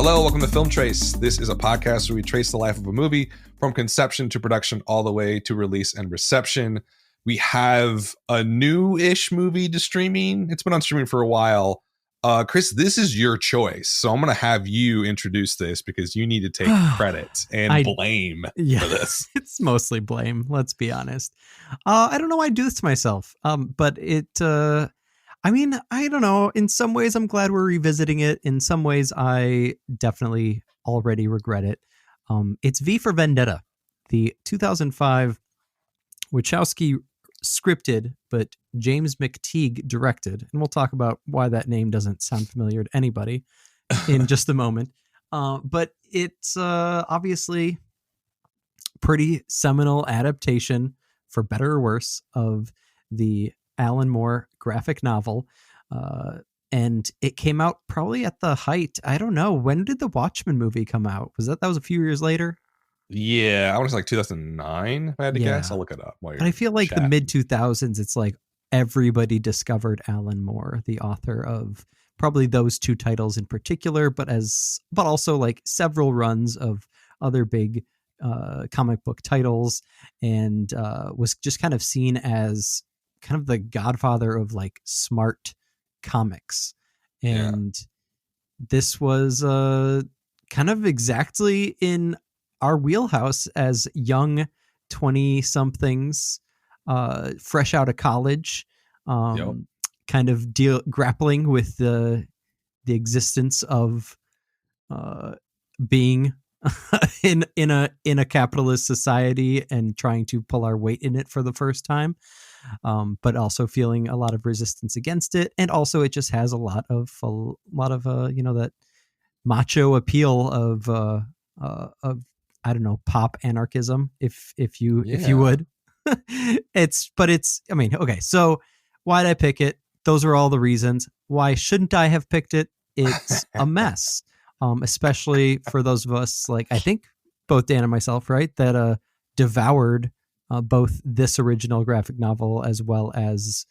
Hello, welcome to Film Trace. This is a podcast where we trace the life of a movie from conception to production all the way to release and reception. We have a new-ish movie to streaming. It's been on streaming for a while. Chris, this is your choice. So I'm going to have you introduce this because you need to take credit and blame for this. It's mostly blame, let's be honest. I don't know why I do this to myself. But I don't know. In some ways, I'm glad we're revisiting it. In some ways, I definitely already regret it. It's V for Vendetta, the 2005 Wachoskowi scripted, but James McTeague directed. And we'll talk about why that name doesn't sound familiar to anybody in just a moment. But it's obviously pretty seminal adaptation, for better or worse, of the Alan Moore graphic novel. And it came out probably at the height. I don't know. When did the Watchmen movie come out? Was that was a few years later? Yeah, I want to say like 2009, if I had to guess. I'll look it up. But I feel like the mid 2000s, it's like everybody discovered Alan Moore, the author of probably those two titles in particular, but also like several runs of other big comic book titles, and was just kind of seen as kind of the godfather of like smart comics. And this was kind of exactly in our wheelhouse as young 20-somethings, fresh out of college, kind of grappling with the existence of being in a capitalist society and trying to pull our weight in it for the first time, but also feeling a lot of resistance against it. And also it just has a lot of that macho appeal of I don't know, pop anarchism, if you would. Okay, so why did I pick it? Those are all the reasons. Why shouldn't I have picked it? It's a mess. Especially for those of us, like I think both Dan and myself, right, that devoured both this original graphic novel as well as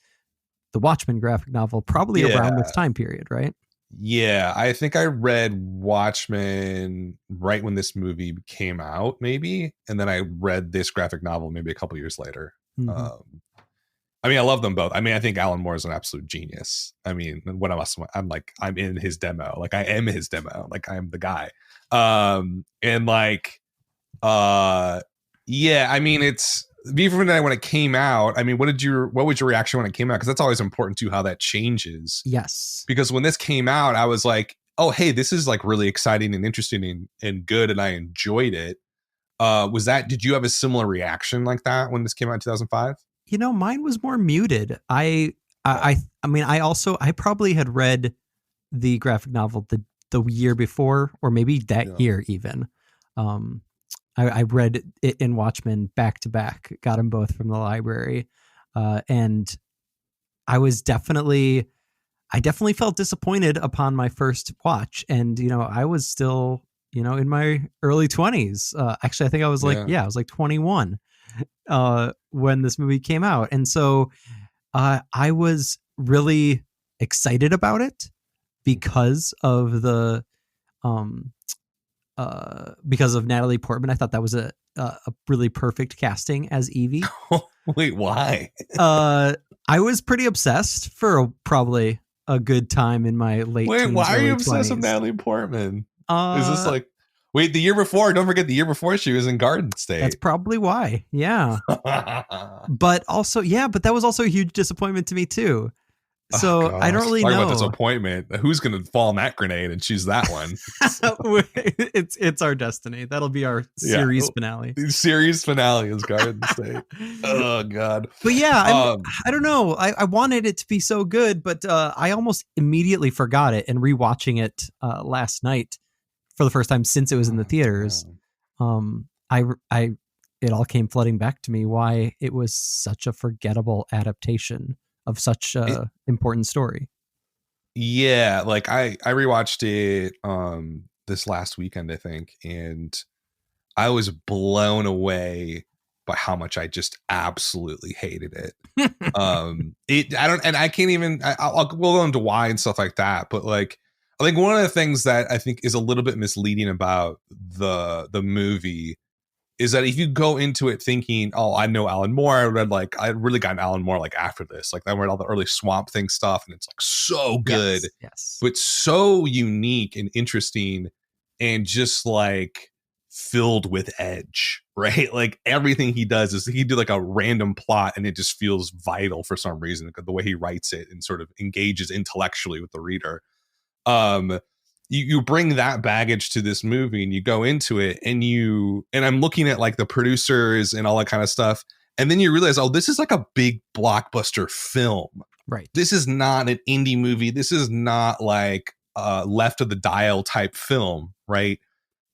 the Watchmen graphic novel, probably around this time period, right? Yeah, I think I read Watchmen right when this movie came out, maybe, and then I read this graphic novel maybe a couple years later. Mm-hmm. I love them both. I think Alan Moore is an absolute genius. I'm in his demo. Like I am his demo. Like I am the guy. It's V for Vendetta when it came out. What was your reaction when it came out? Because that's always important too, how that changes. Yes. Because when this came out, I was like, oh, hey, this is like really exciting and interesting and good, and I enjoyed it. Did you have a similar reaction like that when this came out in 2005? Mine was more muted. I probably had read the graphic novel the year before, or maybe that year even. I read it in Watchmen back to back, got them both from the library. And I definitely felt disappointed upon my first watch. And, I was still, in my early 20s. Actually, I think I was I was like 21 when this movie came out. And so I was really excited about it because of because of Natalie Portman. I thought that was a really perfect casting as Evie. Wait, why? I was pretty obsessed for probably a good time in my late teens. Wait, why are you obsessed 20s. with Natalie Portman? Is this like... Wait, the year before, don't forget the year before she was in Garden State. That's probably why. Yeah. But that was also a huge disappointment to me too. So I don't really know. Talk about disappointment. Who's going to fall in that grenade and choose that one? It's our destiny. That'll be our series finale. The series finale is Garden State. Oh God. But yeah, I don't know. I wanted it to be so good, but I almost immediately forgot it. And rewatching it last night for the first time since it was in the theaters, it all came flooding back to me why it was such a forgettable adaptation of such a important story. Yeah, like I rewatched it this last weekend, I think, and I was blown away by how much I just absolutely hated it. I'll go into why and stuff like that, but like I think one of the things that I think is a little bit misleading about the movie is that if you go into it thinking, oh, I know Alan Moore, I really got Alan Moore like after this. Like I read all the early Swamp Thing stuff and it's like so good, yes. but so unique and interesting and just like filled with edge, right? Like everything he does is he do like a random plot and it just feels vital for some reason, the way he writes it and sort of engages intellectually with the reader. You bring that baggage to this movie and you go into it and I'm looking at like the producers and all that kind of stuff. And then you realize, oh, this is like a big blockbuster film. Right. This is not an indie movie. This is not like left of the dial type film, right?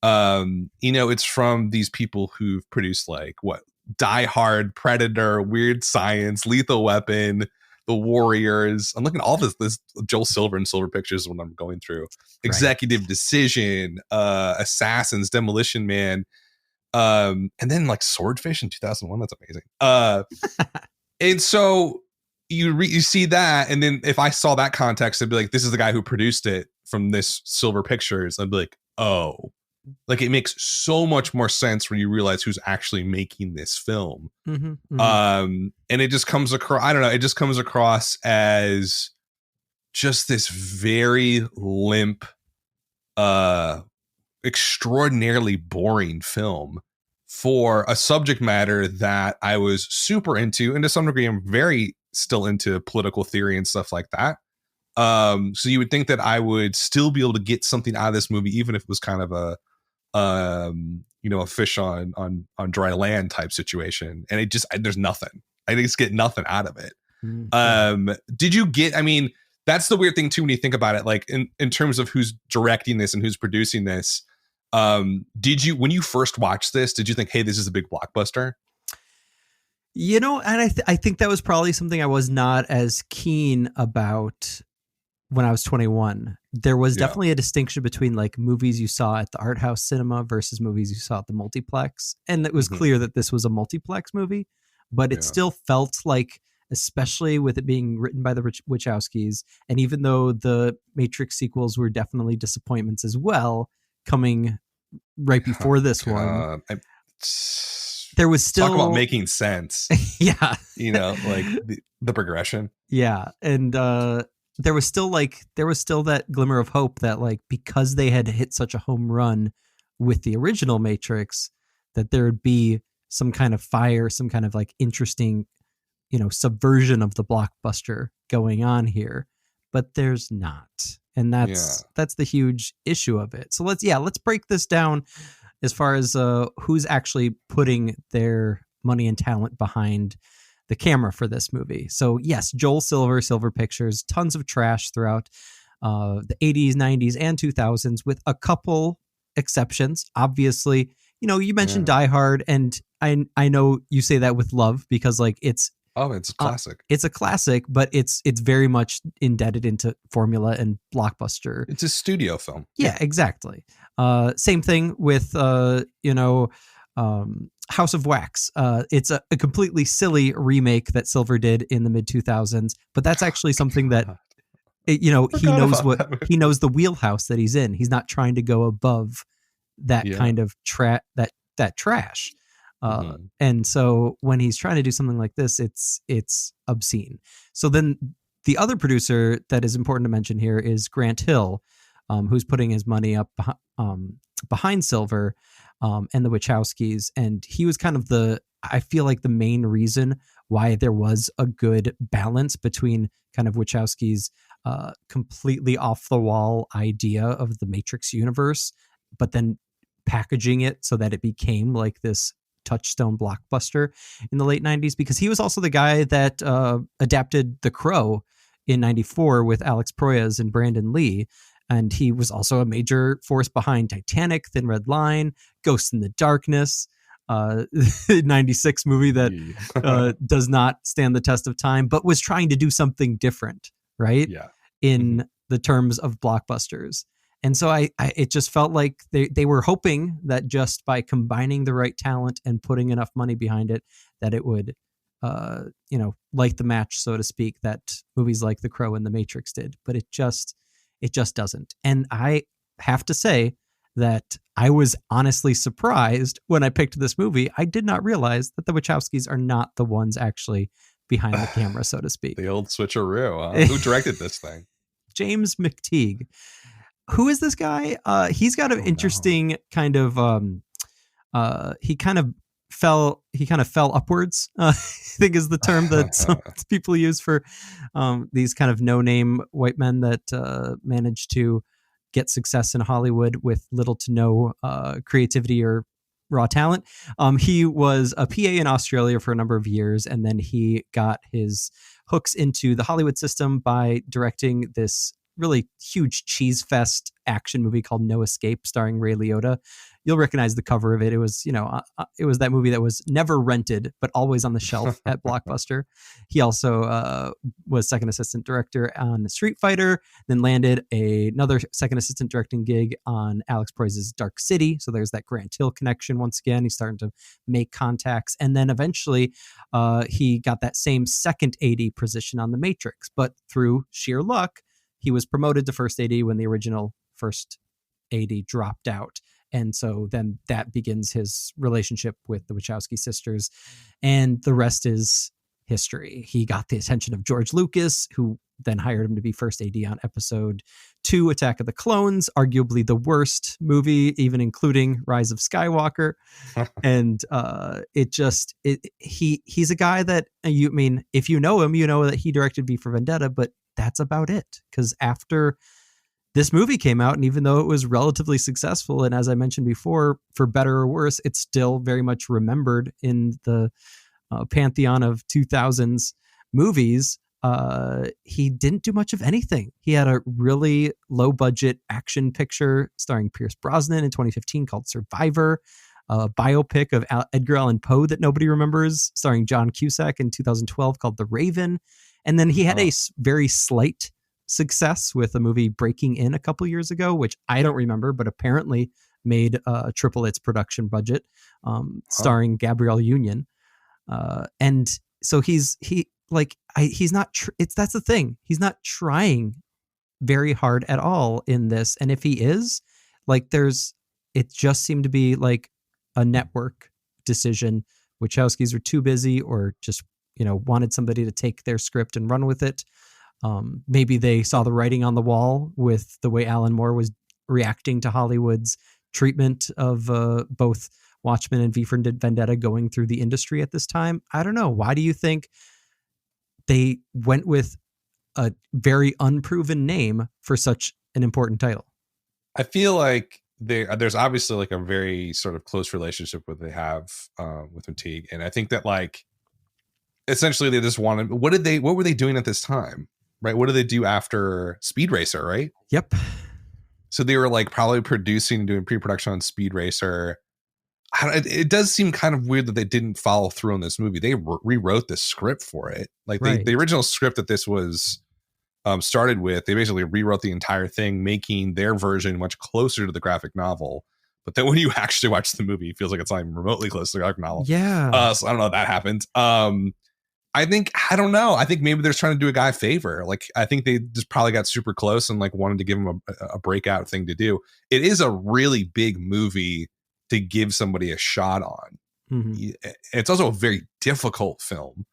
It's from these people who've produced like what? Die Hard, Predator, Weird Science, Lethal Weapon, The Warriors. I'm looking at all this Joel Silver and Silver Pictures when I'm going through. Executive Decision, Assassins, Demolition Man, and then like Swordfish in 2001. That's amazing. And so you see that, and then if I saw that context, I'd be like, this is the guy who produced it from this Silver Pictures. I'd be like, oh, like it makes so much more sense when you realize who's actually making this film. And it just comes across, I don't know, it just comes across as just this very limp, extraordinarily boring film for a subject matter that I was super into, and to some degree I'm very still into political theory and stuff like that. So you would think that I would still be able to get something out of this movie, even if it was kind of a fish on dry land type situation. And there's nothing. I just get nothing out of it. Did you get, I mean, that's the weird thing too, when you think about it, like in terms of who's directing this and who's producing this. When you first watched this, did you think, hey, this is a big blockbuster? And I think that was probably something I was not as keen about when I was 21. There was definitely a distinction between like movies you saw at the art house cinema versus movies you saw at the multiplex. And it was clear that this was a multiplex movie, but it still felt like, especially with it being written by the Wachowskis, and even though the Matrix sequels were definitely disappointments as well, coming right before this one, there was still talk about making sense. Yeah. Like the progression. Yeah. And there was still that glimmer of hope that like, because they had hit such a home run with the original Matrix, that there would be some kind of fire, some kind of like interesting, subversion of the blockbuster going on here, but there's not. And that's the huge issue of it. So let's break this down as far as who's actually putting their money and talent behind the camera for this movie. So yes, Joel Silver, Silver Pictures, tons of trash throughout the 80s, 90s, and 2000s, with a couple exceptions. Obviously, you mentioned Die Hard, and I know you say that with love because like it's a classic. It's a classic, but it's very much indebted into formula and blockbuster. It's a studio film. Yeah, exactly. Same thing with House of Wax. It's a completely silly remake that Silver did in the mid 2000s, but that's actually something that he knows he knows the wheelhouse that he's in. He's not trying to go above that kind of that trash. And so when he's trying to do something like this, it's obscene. So then the other producer that is important to mention here is Grant Hill, who's putting his money up behind Silver and the Wachowskis. And he was kind of I feel like the main reason why there was a good balance between kind of Wachowski's completely off the wall idea of the Matrix universe, but then packaging it so that it became like this touchstone blockbuster in the late 90s, because he was also the guy that adapted The Crow in 94 with Alex Proyas and Brandon Lee. And he was also a major force behind Titanic, Thin Red Line, Ghost in the Darkness, 96 movie that does not stand the test of time, but was trying to do something different, right? Yeah. In the terms of blockbusters. And so it just felt like they were hoping that just by combining the right talent and putting enough money behind it, that it would, light the match, so to speak, that movies like The Crow and The Matrix did. But it just, It just doesn't. And I have to say that I was honestly surprised when I picked this movie. I did not realize that the Wachowskis are not the ones actually behind the camera, so to speak. The old switcheroo. Huh? Who directed this thing? James McTeague. Who is this guy? He's got an interesting kind of he kind of fell upwards, I think is the term that some people use for these kind of no-name white men that manage to get success in Hollywood with little to no creativity or raw talent. He was a PA in Australia for a number of years, and then he got his hooks into the Hollywood system by directing this really huge cheese fest action movie called No Escape, starring Ray Liotta. You'll recognize the cover of it. It was, it was that movie that was never rented, but always on the shelf at Blockbuster. He also was second assistant director on Street Fighter, then landed another second assistant directing gig on Alex Proyas's Dark City. So there's that Grant Hill connection once again. He's starting to make contacts. And then eventually he got that same second AD position on The Matrix, but through sheer luck, he was promoted to first AD when the original first AD dropped out. And so then that begins his relationship with the Wachowski sisters. And the rest is history. He got the attention of George Lucas, who then hired him to be first AD on episode 2, Attack of the Clones, arguably the worst movie, even including Rise of Skywalker. And he's a guy that if you know him, you know that he directed V for Vendetta, but that's about it. Because after this movie came out, and even though it was relatively successful, and as I mentioned before, for better or worse, it's still very much remembered in the pantheon of 2000s movies, he didn't do much of anything. He had a really low budget action picture starring Pierce Brosnan in 2015 called Survivor, a biopic of Edgar Allan Poe that nobody remembers starring John Cusack in 2012 called The Raven. And then he had a very slight success with a movie Breaking In a couple years ago, which I don't remember, but apparently made triple its production budget, starring Gabrielle Union. And so he's not, that's the thing. He's not trying very hard at all in this. And if he is, it just seemed to be like a network decision. Wachowskis were too busy or just, wanted somebody to take their script and run with it. Maybe they saw the writing on the wall with the way Alan Moore was reacting to Hollywood's treatment of both Watchmen and V for Vendetta going through the industry at this time. I don't know. Why do you think they went with a very unproven name for such an important title? I feel like there's obviously like a very sort of close relationship what they have with McTeague. And I think that essentially they just wanted, what were they doing at this time? Right? What did they do after Speed Racer, right? Yep. So they were probably producing and doing pre-production on Speed Racer. It does seem kind of weird that they didn't follow through on this movie. They rewrote the script for it. The original script that this was started with, they basically rewrote the entire thing, making their version much closer to the graphic novel. But then when you actually watch the movie, it feels like it's not even remotely close to the graphic novel. Yeah. So I don't know if that happened. I don't know. I think maybe they're trying to do a guy a favor. I think they just probably got super close and wanted to give him a breakout thing to do. It is a really big movie to give somebody a shot on. Mm-hmm. It's also a very difficult film.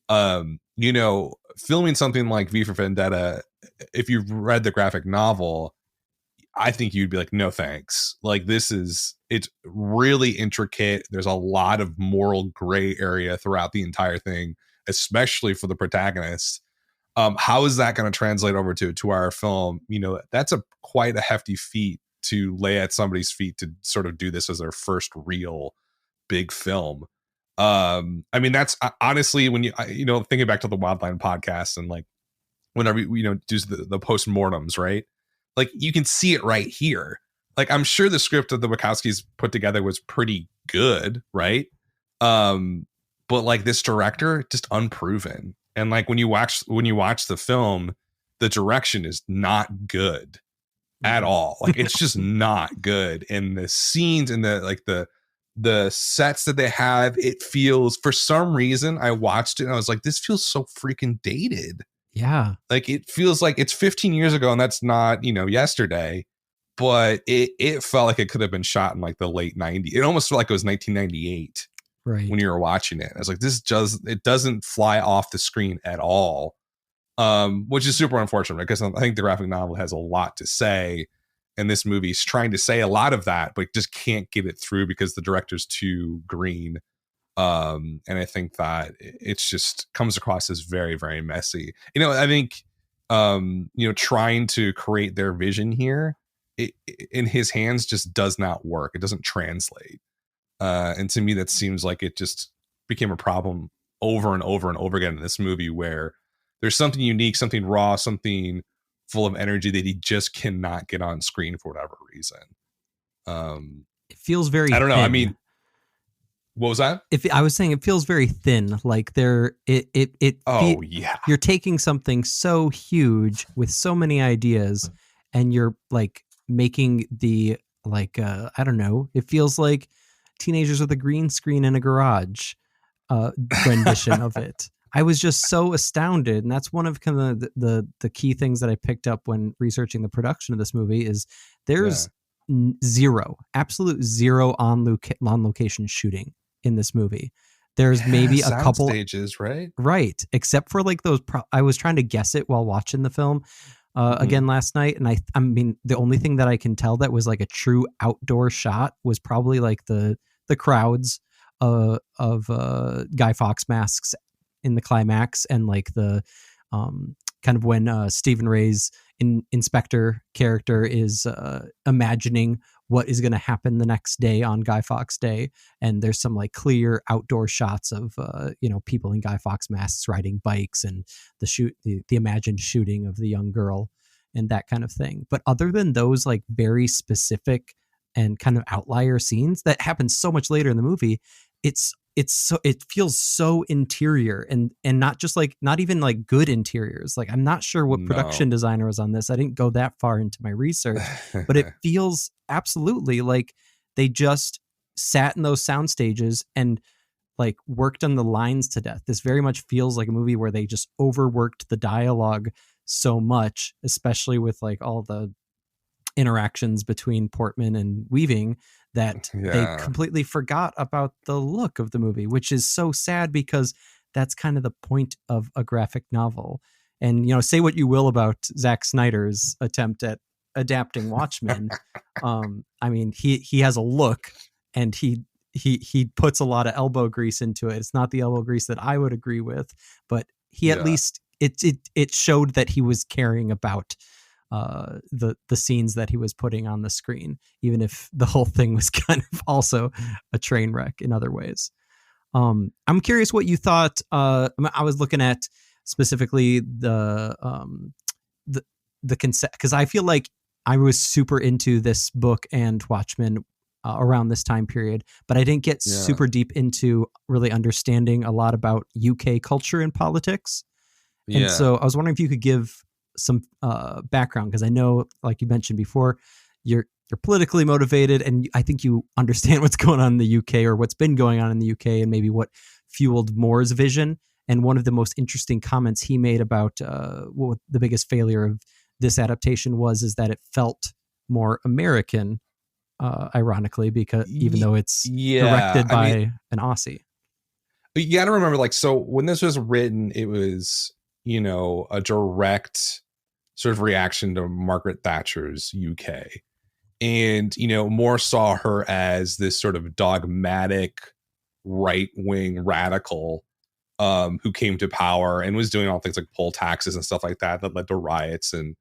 Filming something like V for Vendetta, if you've read the graphic novel, I think you'd be like, no thanks. It's really intricate. There's a lot of moral gray area throughout the entire thing, especially for the protagonist. How is that going to translate over to our film? That's quite a hefty feat to lay at somebody's feet to sort of do this as their first real big film. That's honestly, when you thinking back to the Wildline podcast and whenever do the postmortems, right? You can see it right here. I'm sure the script that the Wachowskis put together was pretty good, right? But this director, just unproven. And when you watch the film, the direction is not good at all. It's just not good. And the scenes and the sets that they have, it feels, for some reason, I watched it and I was like, this feels so freaking dated. Yeah. Like, it feels like it's 15 years ago, and that's not, yesterday, but it felt like it could have been shot in like the late 90s. It almost felt like it was 1998 when Right. you were watching it. I was like, it doesn't fly off the screen at all, which is super unfortunate, because I think the graphic novel has a lot to say, and this movie's trying to say a lot of that, but just can't get it through because the director's too green. And I think that it's just comes across as very, very messy. I think trying to create their vision here, in his hands, just does not work. It doesn't translate. And to me, that seems like it just became a problem over and over and over again in this movie, where there's something unique, something raw, something full of energy that he just cannot get on screen for whatever reason. It feels very I don't know. thin. I mean, what was that? I was saying it feels very thin, like Yeah. you're taking something so huge with so many ideas, and you're like making the I don't know, it feels like teenagers with a green screen in a garage rendition of it. I was just so astounded, and that's one of kind of the key things that I picked up when researching the production of this movie is there's absolute zero on location shooting in this movie. There's maybe a couple stages, right, except for like those. I was trying to guess it while watching the film again last night, and I mean the only thing that I can tell that was like a true outdoor shot was probably like the crowds of Guy Fawkes masks in the climax, and like the kind of when Stephen Ray's inspector character is imagining what is going to happen the next day on Guy Fawkes Day, and there's some like clear outdoor shots of people in Guy Fawkes masks riding bikes, and the imagined shooting of the young girl and that kind of thing. But other than those like very specific and kind of outlier scenes that happen so much later in the movie, it feels so interior, and not even like good interiors. Like, I'm not sure what production designer was on this. I didn't go that far into my research, but it feels absolutely like they just sat in those sound stages and like worked on the lines to death. This very much feels like a movie where they just overworked the dialogue so much, especially with like all the interactions between Portman and Weaving, that they completely forgot about the look of the movie, which is so sad because that's kind of the point of a graphic novel. And, say what you will about Zack Snyder's attempt at adapting Watchmen. I mean, he has a look, and he puts a lot of elbow grease into it. It's not the elbow grease that I would agree with, but he at least it showed that he was caring about the scenes that he was putting on the screen, even if the whole thing was kind of also a train wreck in other ways. I'm curious what you thought. I was looking at specifically the concept, because I feel like I was super into this book and Watchmen around this time period, but I didn't get super deep into really understanding a lot about UK culture and politics. And so I was wondering if you could give some background, because I know, like you mentioned before, you're politically motivated, and I think you understand what's going on in the UK, or what's been going on in the UK, and maybe what fueled Moore's vision. And one of the most interesting comments he made about what the biggest failure of this adaptation is that it felt more American, ironically, because even though it's directed by an Aussie. You got to remember, like, so when this was written, it was, a direct sort of reaction to Margaret Thatcher's UK. And, Moore saw her as this sort of dogmatic right-wing radical who came to power and was doing all things like poll taxes and stuff like that led to riots and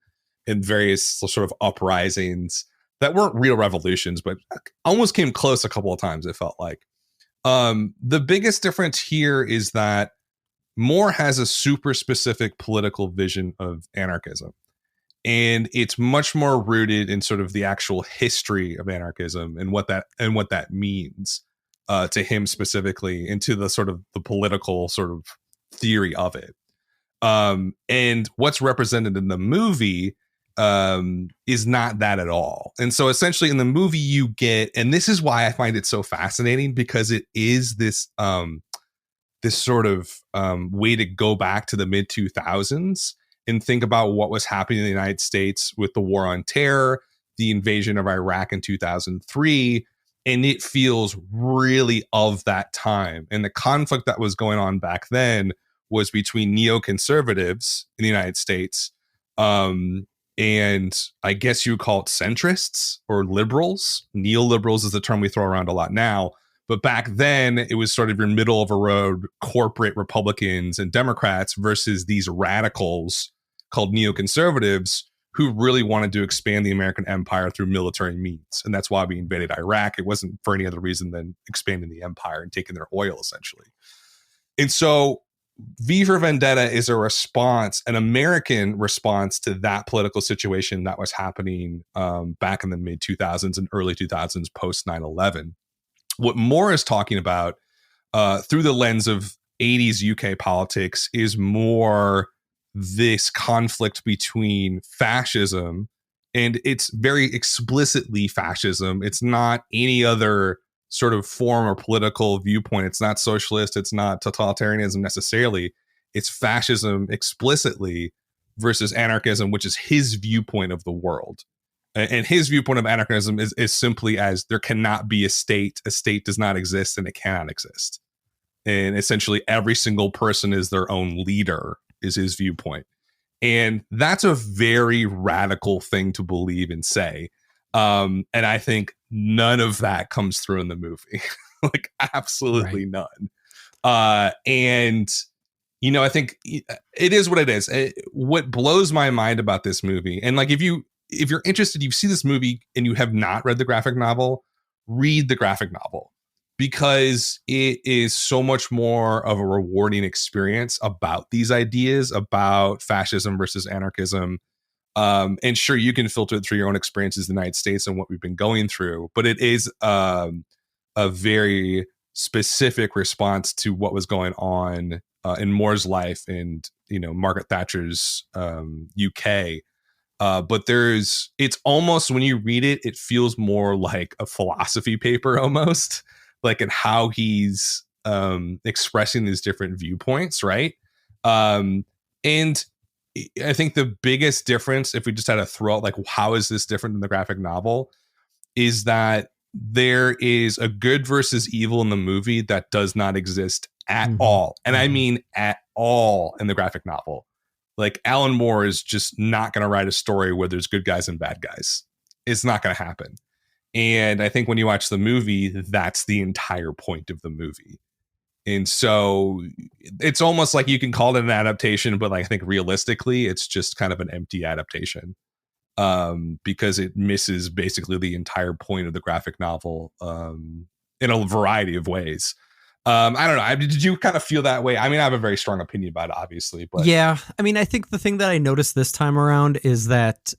various sort of uprisings that weren't real revolutions, but almost came close a couple of times, it felt like. The biggest difference here is that Moore has a super specific political vision of anarchism, and it's much more rooted in sort of the actual history of anarchism and what that means to him specifically, and to the sort of the political sort of theory of it. And what's represented in the movie is not that at all. And so essentially in the movie you get, and this is why I find it so fascinating, because it is this this sort of way to go back to the mid 2000s and think about what was happening in the United States with the war on terror, the invasion of Iraq in 2003, and it feels really of that time. And the conflict that was going on back then was between neoconservatives in the United States, and I guess you would call it centrists or liberals. Neoliberals is the term we throw around a lot now. But back then, it was sort of your middle of a road corporate Republicans and Democrats versus these radicals called neoconservatives who really wanted to expand the American empire through military means. And that's why we invaded Iraq. It wasn't for any other reason than expanding the empire and taking their oil, essentially. And so V for Vendetta is a response, an American response to that political situation that was happening back in the mid 2000s and early 2000s post 9/11. What Moore is talking about through the lens of 80s UK politics is more this conflict between fascism, and it's very explicitly fascism. It's not any other sort of form or political viewpoint. It's not socialist. It's not totalitarianism necessarily. It's fascism explicitly versus anarchism, which is his viewpoint of the world. And his viewpoint of anarchism is simply as there cannot be a state does not exist, and it cannot exist. And essentially every single person is their own leader is his viewpoint. And that's a very radical thing to believe and say. And I think none of that comes through in the movie. Like absolutely none. And, you know, I think it is what it is. What blows my mind about this movie, and like if you're interested, you see this movie and you have not read the graphic novel, read the graphic novel, because it is so much more of a rewarding experience about these ideas, about fascism versus anarchism. And sure, you can filter it through your own experiences in the United States and what we've been going through, but it is a very specific response to what was going on in Moore's life and, you know, Margaret Thatcher's UK. But it's almost, when you read it, it feels more like a philosophy paper almost, like in how he's expressing these different viewpoints, right? And I think the biggest difference, if we just had to throw out like how is this different than the graphic novel, is that there is a good versus evil in the movie that does not exist at all. And I mean at all in the graphic novel. Like Alan Moore is just not going to write a story where there's good guys and bad guys. It's not going to happen. And I think when you watch the movie, that's the entire point of the movie. And so it's almost like you can call it an adaptation, but like I think realistically, it's just kind of an empty adaptation because it misses basically the entire point of the graphic novel in a variety of ways. I don't know. Did you kind of feel that way? I mean, I have a very strong opinion about it, obviously. But yeah, I mean, I think the thing that I noticed this time around is that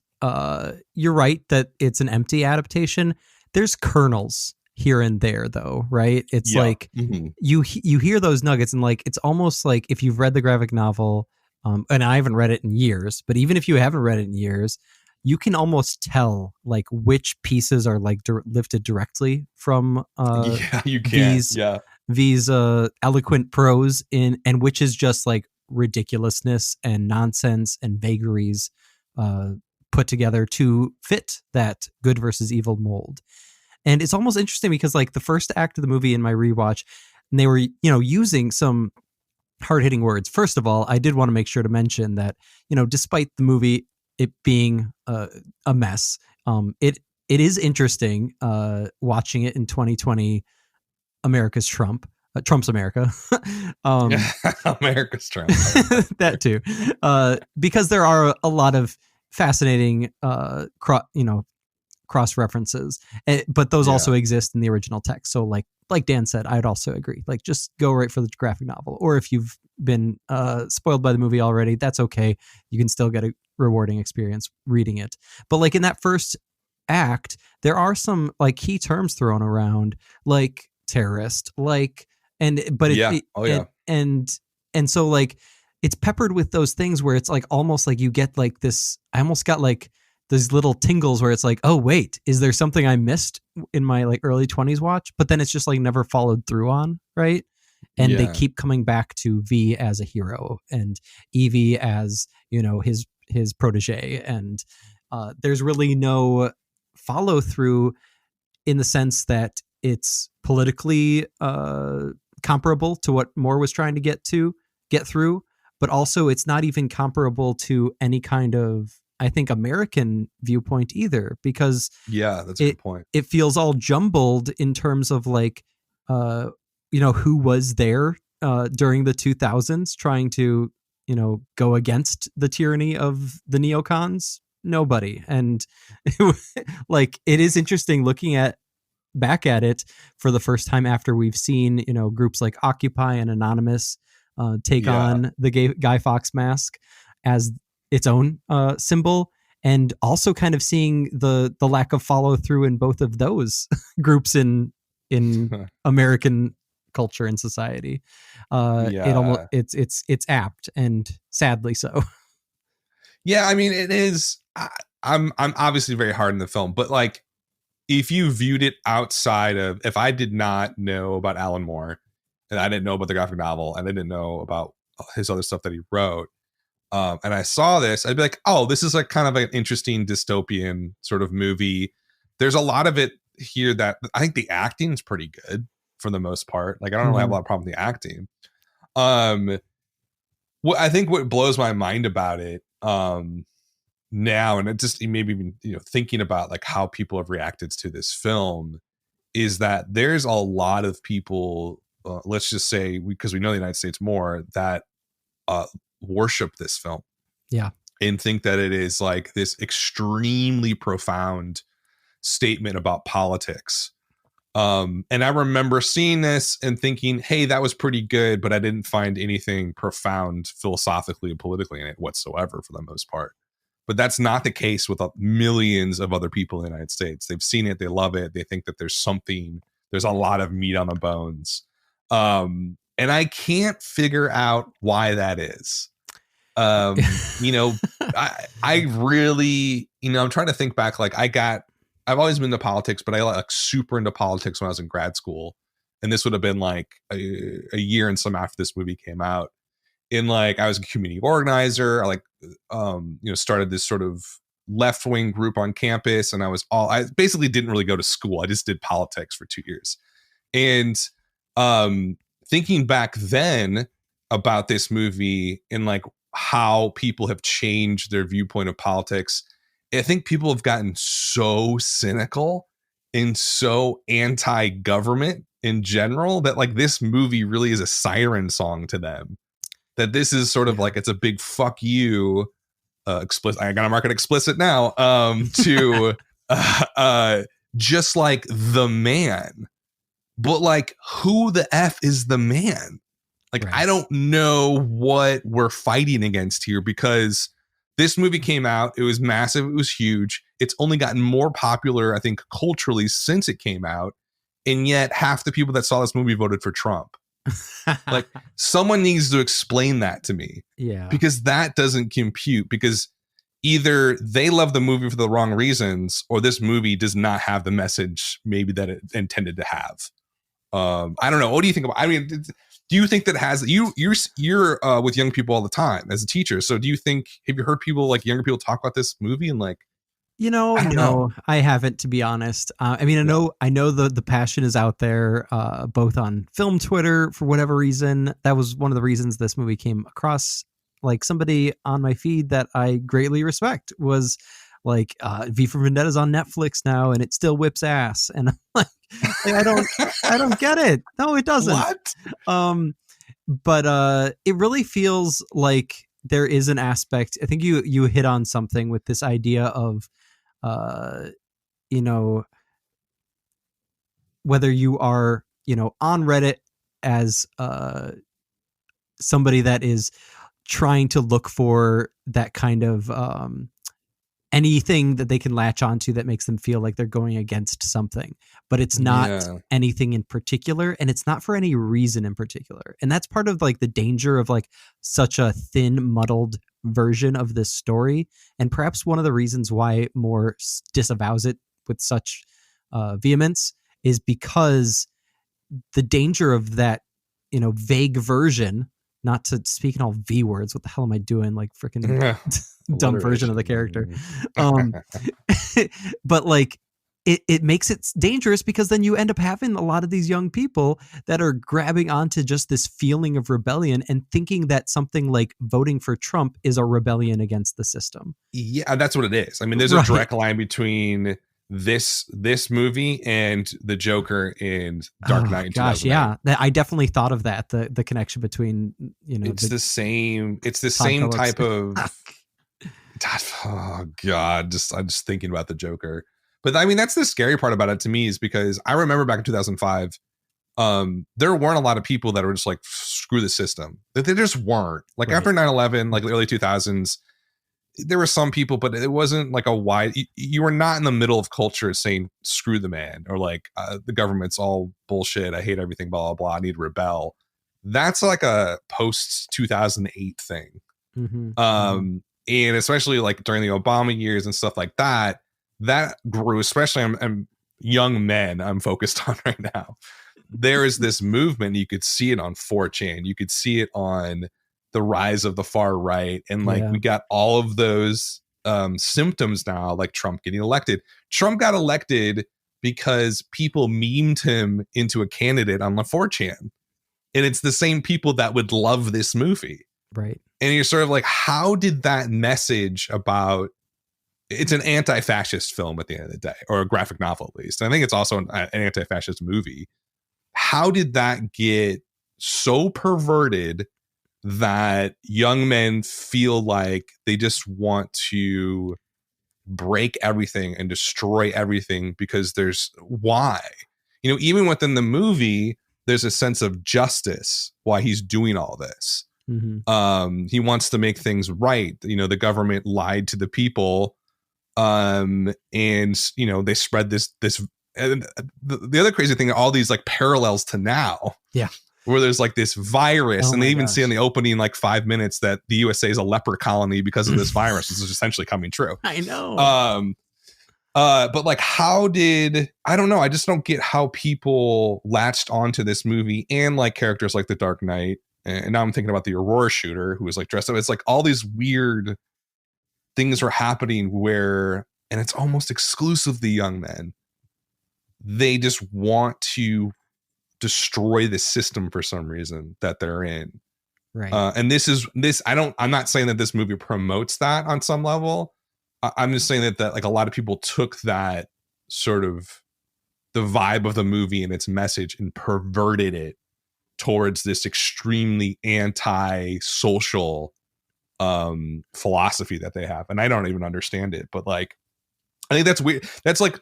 you're right that it's an empty adaptation. There's kernels here and there, though, right? It's like you hear those nuggets, and like it's almost like if you've read the graphic novel, and I haven't read it in years, but even if you haven't read it in years, you can almost tell like which pieces are like lifted directly from you can. These eloquent prose and which is just like ridiculousness and nonsense and vagaries put together to fit that good versus evil mold. And it's almost interesting because like the first act of the movie in my rewatch, and they were, you know, using some hard-hitting words. First of all, I did want to make sure to mention that, you know, despite the movie it being a mess, it is interesting watching it in 2020 America's Trump's America. America's Trump. That too. Because there are a lot of fascinating cross references, but those also exist in the original text. So like Dan said, I'd also agree. Like just go right for the graphic novel, or if you've been spoiled by the movie already, that's okay. You can still get a rewarding experience reading it. But like in that first act, there are some like key terms thrown around, like terrorist, like and so like it's peppered with those things where it's like almost like you get like this. I almost got like those little tingles where it's like, oh wait, is there something I missed in my like early 20s watch? But then it's just like never followed through on, right? and they Yeah. keep coming back to V as a hero and Evie as, you know, his protege, and there's really no follow through in the sense that it's politically comparable to what Moore was trying to get through, but also it's not even comparable to any kind of, I think, American viewpoint either, because Yeah, that's a good point. it feels all jumbled in terms of like, you know, who was there during the 2000s trying to, you know, go against the tyranny of the neocons. Nobody. And like, it is interesting looking back at it for the first time after we've seen, you know, groups like Occupy and Anonymous take on the Guy Fawkes mask as its own symbol, and also kind of seeing the lack of follow through in both of those groups in American culture and society. It almost it's apt, and sadly so. Yeah, I mean, it is. I'm obviously very hard in the film, but like, if you viewed it outside of, if I did not know about Alan Moore, and I didn't know about the graphic novel, and I didn't know about his other stuff that he wrote, and I saw this, I'd be like, oh, this is like kind of an interesting dystopian sort of movie. There's a lot of it here that I think the acting is pretty good for the most part. Like, I don't really have a lot of problem with the acting. What I think what blows my mind about it now, and it just maybe even, you know, thinking about like how people have reacted to this film, is that there's a lot of people, let's just say, because we know the United States more, that worship this film. Yeah. And think that it is like this extremely profound statement about politics. And I remember seeing this and thinking, hey, that was pretty good, but I didn't find anything profound philosophically and politically in it whatsoever for the most part. But that's not the case with millions of other people in the United States. They've seen it, they love it, they think that there's a lot of meat on the bones. And I can't figure out why that is. You know, I really, you know, I'm trying to think back, like I've always been into politics, but I like super into politics when I was in grad school. And this would have been like a year and some after this movie came out. In like, I was a community organizer. I like, you know, started this sort of left-wing group on campus, and I basically didn't really go to school. I just did politics for 2 years. And thinking back then about this movie and like how people have changed their viewpoint of politics, I think people have gotten so cynical and so anti-government in general that like this movie really is a siren song to them. That this is sort of like, it's a big fuck you, explicit. I gotta mark it explicit now. To just like the man, but like, who the F is the man? Like, right. I don't know what we're fighting against here, because this movie came out, it was massive, it was huge. It's only gotten more popular, I think, culturally since it came out, and yet half the people that saw this movie voted for Trump. Like, someone needs to explain that to me. Yeah, because that doesn't compute, because either they love the movie for the wrong reasons, or this movie does not have the message maybe that it intended to have. I don't know. What do you think about? I mean, do you think that has you're with young people all the time as a teacher? So do you think, have you heard people, like younger people, talk about this movie and like? You know, no, I haven't, to be honest. I mean, I know the passion is out there, both on film Twitter for whatever reason. That was one of the reasons this movie came across. Like, somebody on my feed that I greatly respect was like, V for Vendetta is on Netflix now, and it still whips ass. And I'm like I don't get it. No, it doesn't. What? But it really feels like there is an aspect. I think you hit on something with this idea of, you know, whether you are, you know, on Reddit as somebody that is trying to look for that kind of anything that they can latch onto that makes them feel like they're going against something, but it's not anything in particular, and it's not for any reason in particular. And that's part of like the danger of like such a thin, muddled version of this story, and perhaps one of the reasons why Moore disavows it with such vehemence is because the danger of that vague version, not to speak in all V words. What the hell am I doing? Like freaking dumb version of the character. But like, it makes it dangerous because then you end up having a lot of these young people that are grabbing onto just this feeling of rebellion and thinking that something like voting for Trump is a rebellion against the system. Yeah, that's what it is. I mean, there's a direct line between this movie and the Joker in Dark Knight. Gosh, yeah, I definitely thought of that. The connection between it's the same type of. Oh God, I'm just thinking about the Joker. But I mean, that's the scary part about it to me, is because I remember back in 2005, there weren't a lot of people that were just like, screw the system. They just weren't. Like after 9/11, like the early 2000s, there were some people, but it wasn't like a wide, you were not in the middle of culture saying, screw the man, or like the government's all bullshit. I hate everything, blah, blah, blah. I need to rebel. That's like a post 2008 thing. And especially like during the Obama years and stuff like that, that grew, especially I'm young men I'm focused on right now. There is this movement. You could see it on 4chan. You could see it on the rise of the far right. And like, we got all of those symptoms now, like Trump getting elected. Trump got elected because people memed him into a candidate on the 4chan. And it's the same people that would love this movie. Right. And you're sort of like, how did that message about, it's an anti-fascist film at the end of the day, or a graphic novel at least. And I think it's also an anti-fascist movie. How did that get so perverted that young men feel like they just want to break everything and destroy everything because there's why? Even within the movie, there's a sense of justice why he's doing all this. He wants to make things right. The government lied to the people. And they spread this and the other crazy thing, all these like parallels to now, where there's like this virus, and they even see in the opening like 5 minutes that the USA is a leper colony because of this virus. This is essentially coming true. I know. But like, I don't know, I just don't get how people latched onto this movie and like characters like the Dark Knight. And now I'm thinking about the Aurora shooter who was like dressed up. It's like all these weird things are happening where, and it's almost exclusively young men. They just want to destroy the system for some reason that they're in. Right. And I'm not saying that this movie promotes that on some level. I'm just saying that like a lot of people took that sort of the vibe of the movie and its message and perverted it towards this extremely anti-social philosophy that they have. And I don't even understand it, but like, I think that's weird. That's like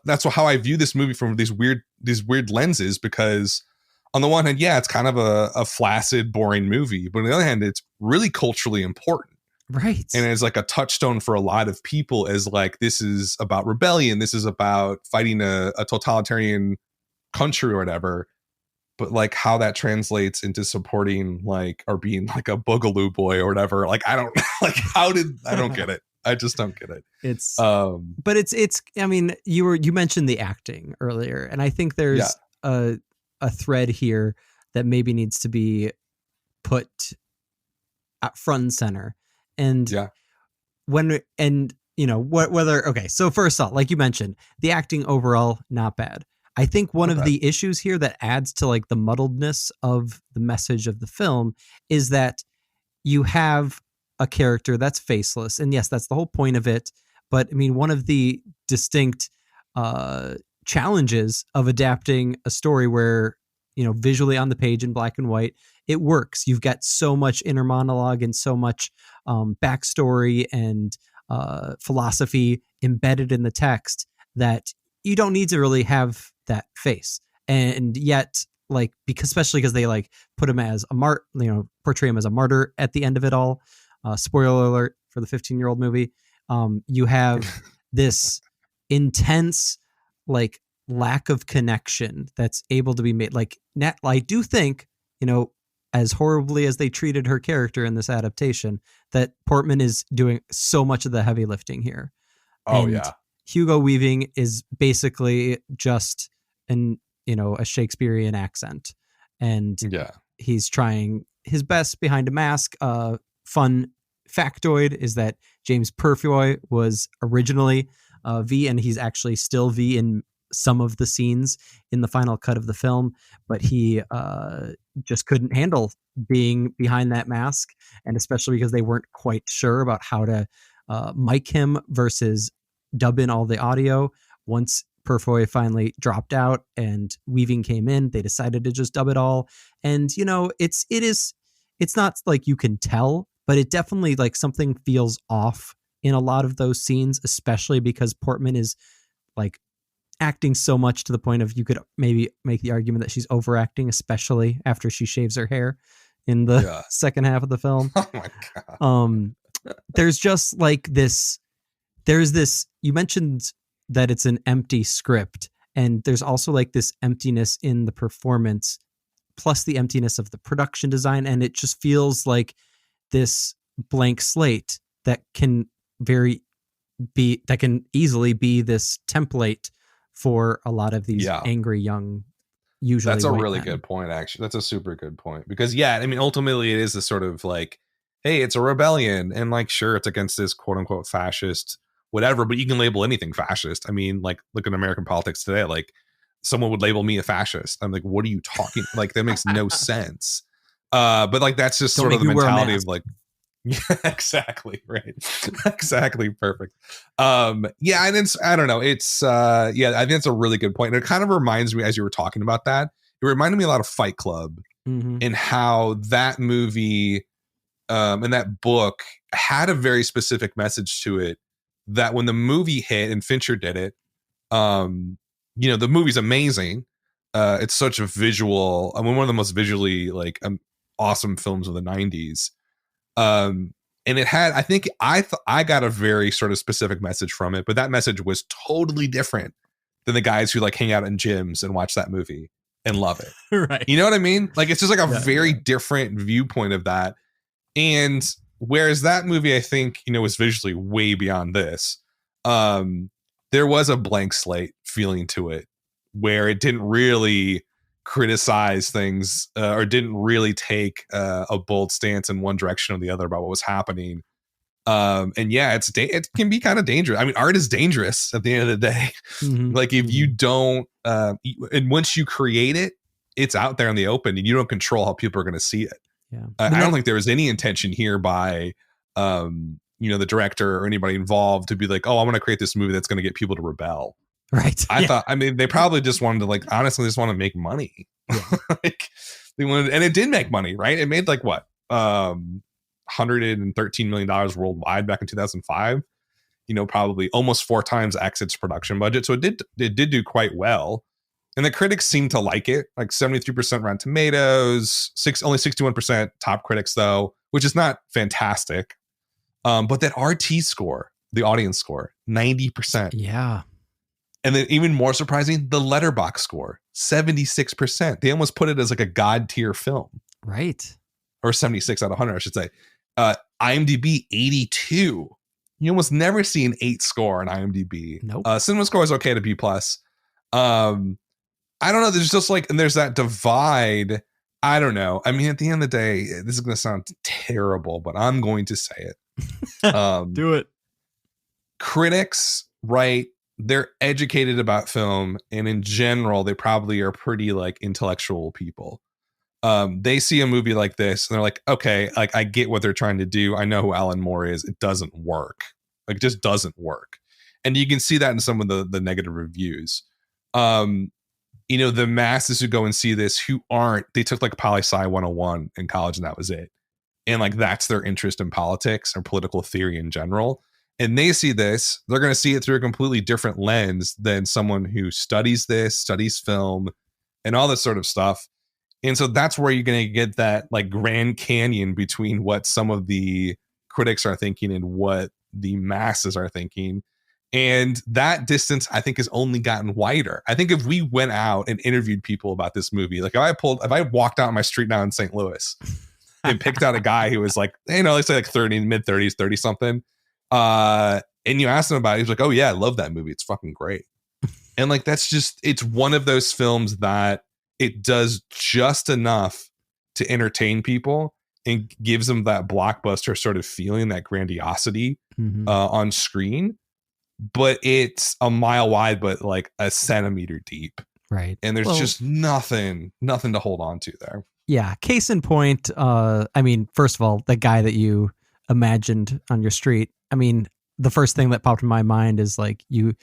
that's how I view this movie, from these weird lenses, because on the one hand, it's kind of a flaccid, boring movie, but on the other hand, it's really culturally important. Right. And it's like a touchstone for a lot of people, as like, this is about rebellion. This is about fighting a totalitarian country or whatever. But like how that translates into supporting like, or being like a boogaloo boy or whatever. Like, I don't like, I don't get it. I just don't get it. It's, but it's, I mean, you mentioned the acting earlier, and I think there's a thread here that maybe needs to be put at front and center. And okay. So first off, like you mentioned, the acting overall, not bad. I think one of the issues here that adds to like the muddledness of the message of the film is that you have a character that's faceless. And yes, that's the whole point of it. But I mean, one of the distinct challenges of adapting a story where, visually on the page in black and white, it works. You've got so much inner monologue and so much backstory and philosophy embedded in the text that you don't need to really have that face. And yet, like, especially because they like put him as a portray him as a martyr at the end of it all. Spoiler alert for the 15-year-old movie. You have this intense, like, lack of connection that's able to be made. Like, I do think, as horribly as they treated her character in this adaptation, that Portman is doing so much of the heavy lifting here. Oh, and yeah. Hugo Weaving is basically just a Shakespearean accent. And he's trying his best behind a mask. Fun factoid is that James Purefoy was originally V, and he's actually still V in some of the scenes in the final cut of the film, but he just couldn't handle being behind that mask, and especially because they weren't quite sure about how to mic him versus dub in all the audio. Once Purefoy finally dropped out and Weaving came in, they decided to just dub it all. And it's not like you can tell, but it definitely like something feels off in a lot of those scenes, especially because Portman is like acting so much to the point of you could maybe make the argument that she's overacting, especially after she shaves her hair in the second half of the film. Oh my God. There's just like there's this, you mentioned that it's an empty script, and there's also like this emptiness in the performance plus the emptiness of the production design. And it just feels like this blank slate that can easily be this template for a lot of these angry young, usually that's a white really men. good point. Actually, that's a super good point, because I mean, ultimately it is a sort of like, hey, it's a rebellion, and like, sure, it's against this quote unquote fascist whatever, but you can label anything fascist. I mean, like, look at American politics today. Like, someone would label me a fascist. I'm like, what are you talking? Like, that makes no sense. But like, that's just sort of the mentality of like, yeah, exactly. Right. Exactly. Perfect. And it's, I don't know. It's, I think it's a really good point. And it kind of reminds me, as you were talking about that, it reminded me a lot of Fight Club and how that movie and that book had a very specific message to it, that when the movie hit and Fincher did it, the movie's amazing. It's such a visual, I mean, one of the most visually like awesome films of the 90s. And it had, I think I got a very sort of specific message from it, but that message was totally different than the guys who like hang out in gyms and watch that movie and love it. Right. You know what I mean? Like, it's just like a very different viewpoint of that. And whereas that movie, I think, was visually way beyond this, there was a blank slate feeling to it where it didn't really criticize things or didn't really take a bold stance in one direction or the other about what was happening. It can be kind of dangerous. I mean, art is dangerous at the end of the day. Like, if you don't, and once you create it, it's out there in the open, and you don't control how people are going to see it. Yeah. I don't think there was any intention here by, the director or anybody involved to be like, oh, I want to create this movie that's going to get people to rebel. Right. I thought, I mean, they probably just wanted to, like, honestly, just want to make money. Yeah. Like, they wanted, and it did make money, right? It made like what, $113 million worldwide back in 2005. Probably almost 4 times Exit's production budget. So it did do quite well. And the critics seem to like it, like 73% Rotten Tomatoes, only 61% top critics though, which is not fantastic. But that RT score, the audience score, 90%. Yeah. And then even more surprising, the Letterboxd score, 76%. They almost put it as like a god tier film. Right. Or 76 out of 100, I should say. IMDb 82. You almost never see an 8 score on IMDb. Nope. Cinema score is okay to B+. I don't know. There's just like, and there's that divide. I don't know. I mean, at the end of the day, this is going to sound terrible, but I'm going to say it. Do it. Critics, right? They're educated about film, and in general, they probably are pretty like intellectual people. They see a movie like this and they're like, okay, like, I get what they're trying to do. I know who Alan Moore is. It doesn't work. Like, it just doesn't work. And you can see that in some of the negative reviews. The masses who go and see this who aren't, they took like poli-sci 101 in college and that was it. And like, that's their interest in politics or political theory in general. And they see this, they're going to see it through a completely different lens than someone who studies film and all this sort of stuff. And so that's where you're going to get that like Grand Canyon between what some of the critics are thinking and what the masses are thinking. And that distance, I think, has only gotten wider. I think if we went out and interviewed people about this movie, like if I walked out on my street now in St. Louis and picked out a guy who was like, let's say like 30, mid 30s, 30 something. And you asked him about it, he's like, oh yeah, I love that movie. It's fucking great. And like, it's one of those films that it does just enough to entertain people and gives them that blockbuster sort of feeling, that grandiosity on screen. But it's a mile wide, but like a centimeter deep. Right. And there's just nothing to hold on to there. Yeah. Case in point, I mean, first of all, the guy that you imagined on your street, I mean, the first thing that popped in my mind is like you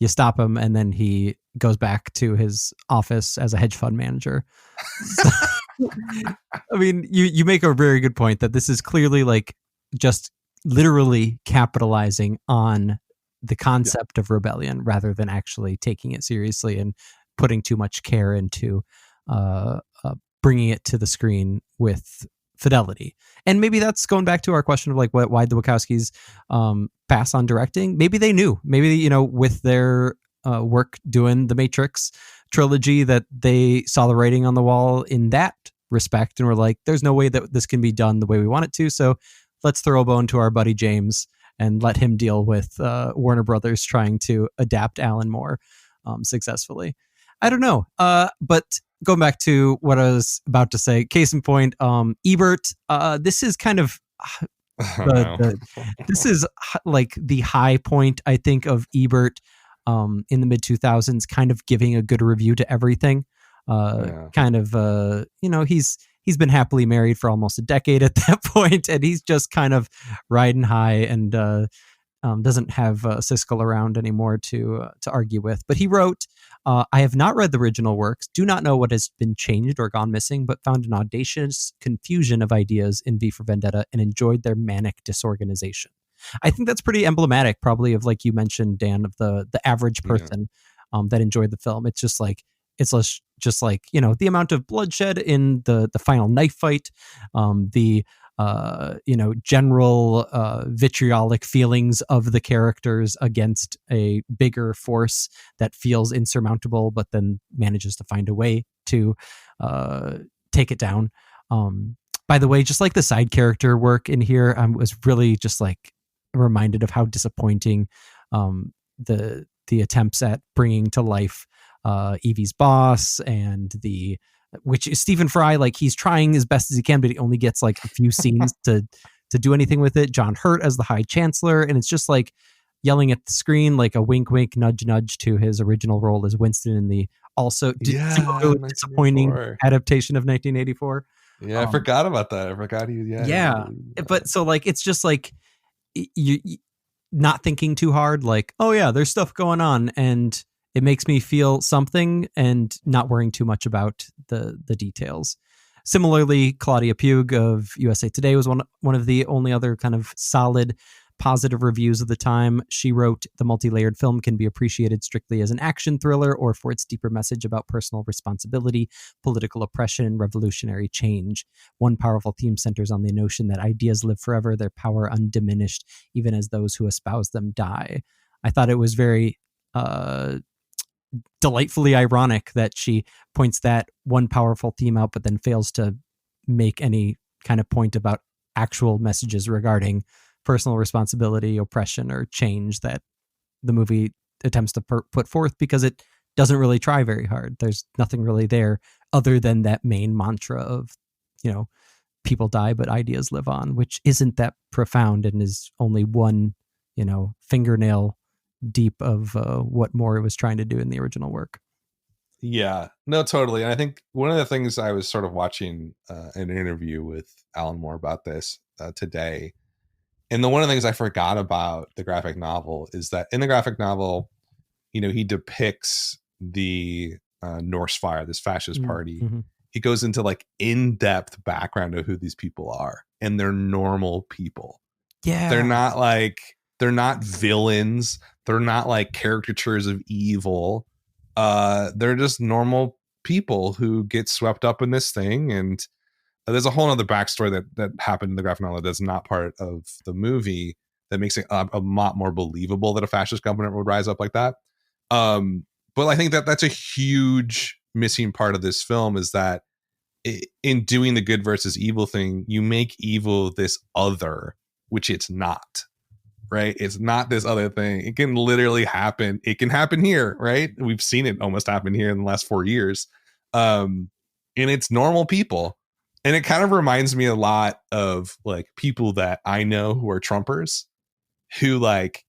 stop him and then he goes back to his office as a hedge fund manager. So, I mean, you make a very good point that this is clearly like just literally capitalizing on the concept of rebellion rather than actually taking it seriously and putting too much care into bringing it to the screen with fidelity. And maybe that's going back to our question of like why the Wachowskis pass on directing. Maybe they knew, maybe, with their work doing the Matrix trilogy, that they saw the writing on the wall in that respect and were like, there's no way that this can be done the way we want it to. So let's throw a bone to our buddy James and let him deal with Warner Brothers trying to adapt Alan Moore successfully. I don't know. But going back to what I was about to say, case in point, Ebert, this is kind of this is like the high point, I think, of Ebert in the mid 2000s, kind of giving a good review to everything. Kind of, he's been happily married for almost a decade at that point, and he's just kind of riding high and doesn't have Siskel around anymore to argue with. But he wrote, I have not read the original works, do not know what has been changed or gone missing, but found an audacious confusion of ideas in V for Vendetta and enjoyed their manic disorganization. I think that's pretty emblematic, probably, of, like you mentioned, Dan, of the average person that enjoyed the film. It's just like, the amount of bloodshed in the final knife fight, the general vitriolic feelings of the characters against a bigger force that feels insurmountable, but then manages to find a way to take it down. By the way, just like the side character work in here, I was really just like reminded of how disappointing the attempts at bringing to life Evie's boss and which is Stephen Fry. Like, he's trying as best as he can, but he only gets like a few scenes to do anything with it. John Hurt as the High Chancellor, and it's just like yelling at the screen, like a wink, wink, nudge, nudge to his original role as Winston in the also disappointing adaptation of 1984. Yeah, I forgot about that. I forgot he. Yeah, but so like it's just like you not thinking too hard. Like, oh yeah, there's stuff going on, and it makes me feel something, and not worrying too much about the details. Similarly, Claudia Pugh of USA Today was one of the only other kind of solid positive reviews of the time. She wrote, the multi-layered film can be appreciated strictly as an action thriller or for its deeper message about personal responsibility, political oppression, and revolutionary change. One powerful theme centers on the notion that ideas live forever, their power undiminished, even as those who espouse them die. I thought it was very delightfully ironic that she points that one powerful theme out, but then fails to make any kind of point about actual messages regarding personal responsibility, oppression, or change that the movie attempts to put forth, because it doesn't really try very hard. There's nothing really there other than that main mantra of, people die, but ideas live on, which isn't that profound and is only one, fingernail deep of what Moore was trying to do in the original work. Yeah, no, totally. And I think one of the things, I was sort of watching an interview with Alan Moore about this today. And one of the things I forgot about the graphic novel is that in the graphic novel, he depicts the Norsefire, this fascist party. Mm-hmm. He goes into like in-depth background of who these people are, and they're normal people. Yeah. They're not villains. They're not like caricatures of evil. They're just normal people who get swept up in this thing. And there's a whole other backstory that happened in the graphic novel that's not part of the movie that makes it a lot more believable that a fascist government would rise up like that. But I think that's a huge missing part of this film, is that in doing the good versus evil thing, you make evil this other, which it's not. Right? It's not this other thing. It can literally happen. It can happen here, right? We've seen it almost happen here in the last 4 years. And it's normal people. And it kind of reminds me a lot of like people that I know who are Trumpers, who like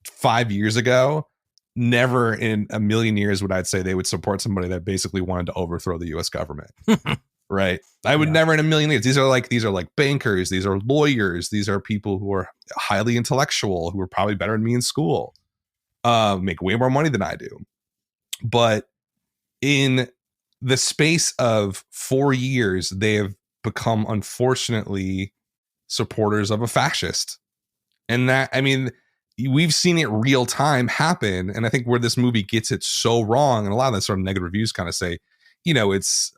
5 years ago, never in a million years would I'd say they would support somebody that basically wanted to overthrow the US government. Right. I would never in a million years. These are like bankers. These are lawyers. These are people who are highly intellectual, who are probably better than me in school, make way more money than I do. But in the space of 4 years, they have become, unfortunately, supporters of a fascist. And that, I mean, we've seen it real time happen. And I think where this movie gets it so wrong, and a lot of the sort of negative reviews kind of say, you know, it's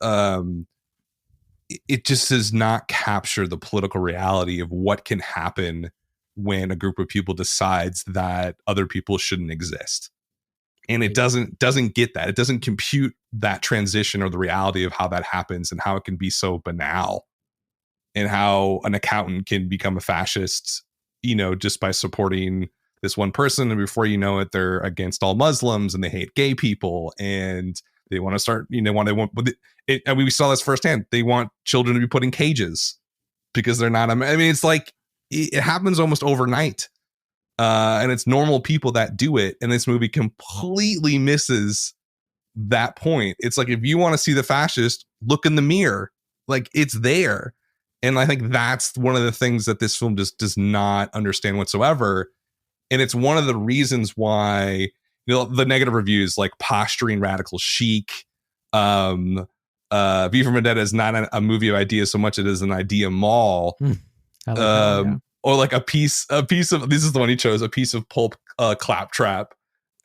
it just does not capture the political reality of what can happen when a group of people decides that other people shouldn't exist. And it doesn't get that. It doesn't compute that transition or the reality of how that happens and how it can be so banal, and how an accountant can become a fascist, you know, just by supporting this one person. And before you know it, they're against all Muslims and they hate gay people and they want to start, you know, and we saw this firsthand. They want children to be put in cages because they're not. I mean, it's like it happens almost overnight. And it's normal people that do it. And this movie completely misses that point. It's like, if you want to see the fascist, look in the mirror. Like, it's there. And I think that's one of the things that this film just does not understand whatsoever. And it's one of the reasons why, you know, the negative reviews, like posturing radical chic, V for Vendetta is not a movie of ideas so much as it is an idea mall. Or like a piece of, this is the one he chose, a piece of pulp claptrap,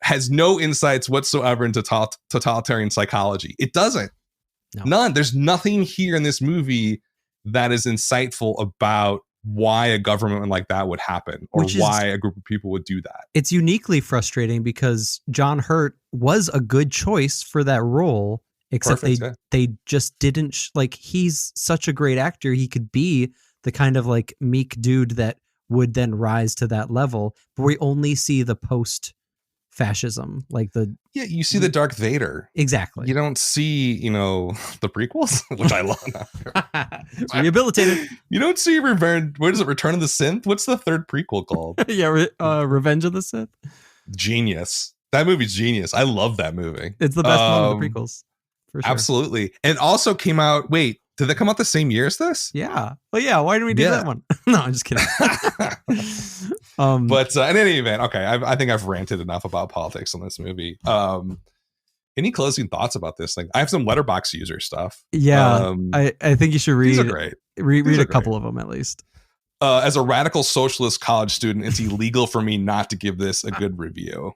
has no insights whatsoever into totalitarian psychology. It doesn't. No. None. There's nothing here in this movie that is insightful about why a government like that would happen, or why a group of people would do that. It's uniquely frustrating because John Hurt was a good choice for that role, except they just didn't like, he's such a great actor. He could be the kind of like meek dude that would then rise to that level, but we only see the post fascism, like you see the Darth Vader. Exactly. You don't see, you know, the prequels, which I love. It's rehabilitated. You don't see Return of the Sith? What's the third prequel called? Revenge of the Sith. Genius. That movie's genius. I love that movie. It's the best one of the prequels. For sure. Absolutely. And also came out, did they come out the same year as this? Yeah. Well, yeah. Why didn't we do that one? No, I'm just kidding. But in any event, okay. I think I've ranted enough about politics on this movie. Any closing thoughts about this thing? I have some Letterboxd user stuff. Yeah. I think you should read. These are great. Read a couple of them at least. As a radical socialist college student, it's illegal for me not to give this a good review.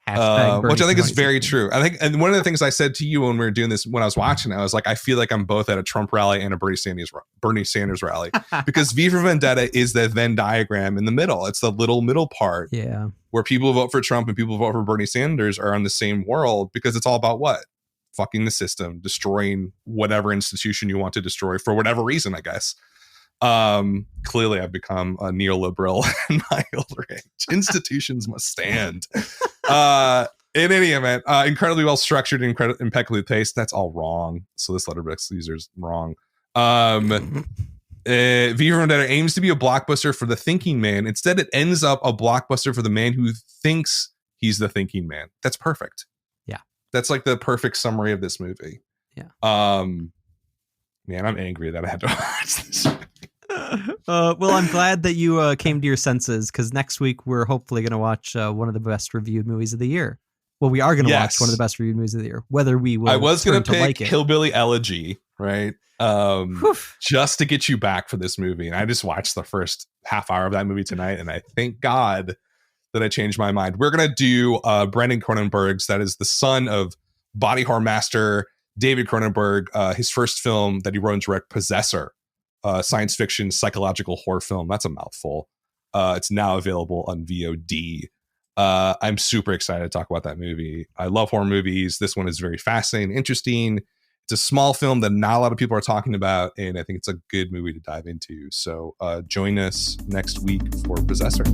Which I think is very true. I think, and one of the things I said to you when we were doing this, when I was watching it, I was like, I feel like I'm both at a Trump rally and a Bernie Sanders rally, because V for Vendetta is the Venn diagram in the middle. It's the little middle part, where people vote for Trump and people vote for Bernie Sanders are on the same world, because it's all about what? Fucking the system, destroying whatever institution you want to destroy for whatever reason, I guess. Clearly I've become a neoliberal in my older age. Institutions must stand. In any event, incredibly well structured, impeccably paced. That's all wrong. So this Letterboxd user's wrong. V for Vendetta aims to be a blockbuster for the thinking man. Instead, it ends up a blockbuster for the man who thinks he's the thinking man. That's perfect. Yeah. That's like the perfect summary of this movie. Yeah. Man, I'm angry that I had to watch this movie. Well, I'm glad that you came to your senses, because next week we're hopefully going to watch one of the best reviewed movies of the year. Well, we are going to watch one of the best reviewed movies of the year. Whether we will, I was going to pick like Hillbilly Elegy, right? Just to get you back for this movie, and I just watched the first half hour of that movie tonight, and I thank God that I changed my mind. We're going to do Brandon Cronenberg's, that is the son of body horror master David Cronenberg, his first film that he wrote and directed, Possessor. Science fiction psychological horror film. That's a mouthful. It's now available on VOD. I'm super excited to talk about that movie. I love horror movies. This one is very fascinating, interesting. It's a small film that not a lot of people are talking about, and I think it's a good movie to dive into. So join us next week for Possessor.